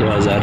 2000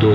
2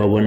52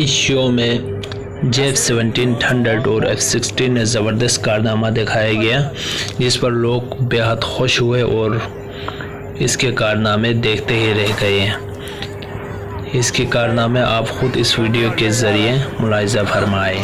इस शो में F-17 और F-16 ने ज़बरदस्त कारनामा दिखाया गया, जिस पर लोग बेहद खुश हुए और इसके कारनामे देखते ही रह गए। इसके कारनामे आप खुद इस वीडियो के ज़रिए मुलाहिज़ा फरमाएं।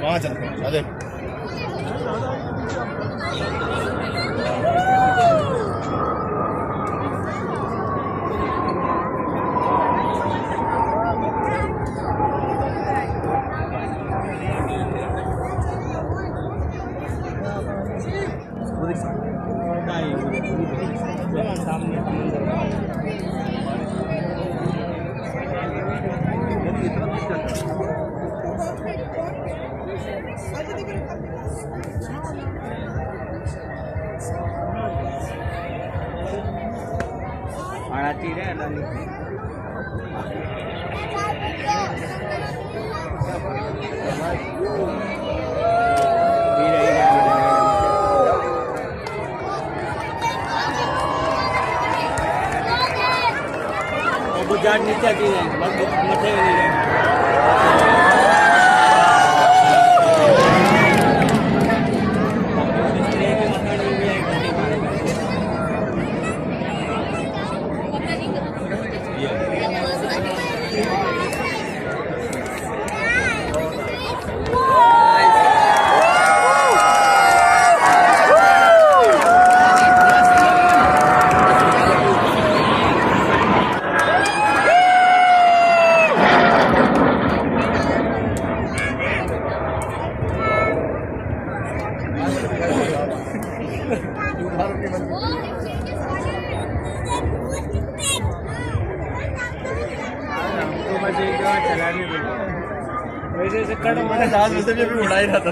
वहाँ चलते हैं। नीचे वैसे से कट मारे जहाज वैसे भी अभी उड़ा ही रहा था.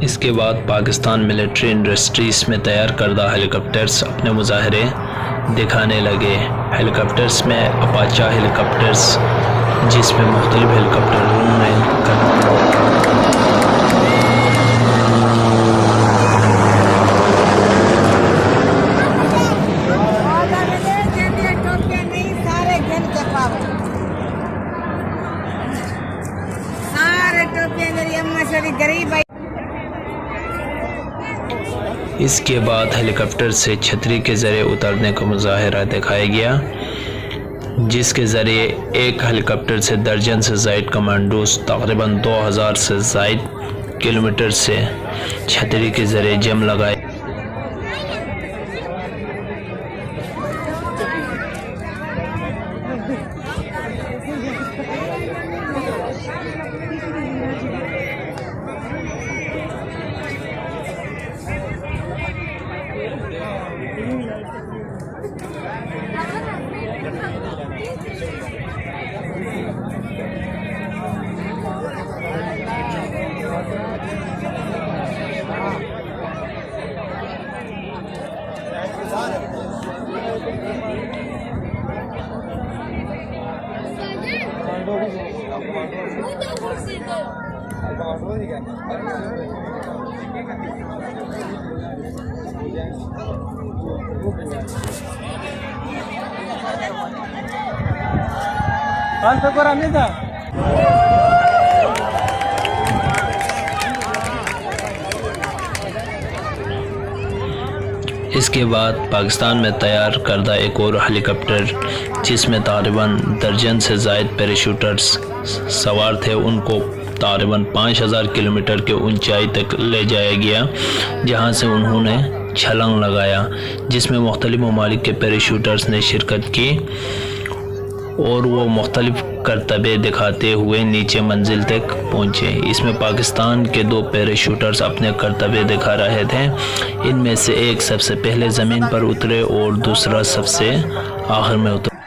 इसके बाद पाकिस्तान मिलिट्री इंडस्ट्रीज़ में तैयार करदा हेलीकॉप्टर्स अपने मुजाहरे दिखाने लगे। हेलीकॉप्टर्स में अपाचा हेलीकॉप्टर्स, जिसमें मुख्तलिफ हेलीकॉप्टरों में इसके बाद हेलीकॉप्टर से छतरी के ज़रिए उतरने का मुजाहरा दिखाया गया, जिसके ज़रिए एक हेलीकॉप्टर से दर्जन से ज़ायद कमांडोज तकरीबन 2000 से ज़ायद किलोमीटर से छतरी के ज़रिए जम लगाए। इसके बाद पाकिस्तान में तैयार करदा एक और हेलीकॉप्टर, जिसमें तकरीबन दर्जन से ज़ायद पैराशूटर्स सवार थे, उनको तकरीबन 5000 किलोमीटर की ऊंचाई तक ले जाया गया, जहां से उन्होंने छलांग लगाया, जिसमें मुख्तलिफ ममालिक के पैराशूटर्स ने शिरकत की और वो मुख्तलिफ करतबे दिखाते हुए नीचे मंजिल तक पहुँचे। इसमें पाकिस्तान के 2 पैराशूटर्स अपने करतबे दिखा रहे थे। इनमें से एक सबसे पहले ज़मीन पर उतरे और दूसरा सबसे आखिर में उतरा।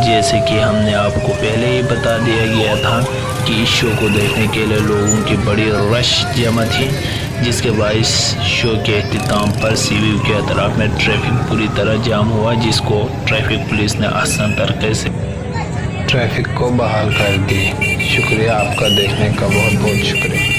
जैसे कि हमने आपको पहले ही बता दिया गया था कि इस शो को देखने के लिए लोगों की बड़ी रश जमा थी, जिसके बायस शो के अख्तिताम पर सीवी के अतराफ में ट्रैफिक पूरी तरह जाम हुआ, जिसको ट्रैफिक पुलिस ने आसान तरीके से ट्रैफिक को बहाल कर दी। शुक्रिया, आपका देखने का बहुत बहुत शुक्रिया।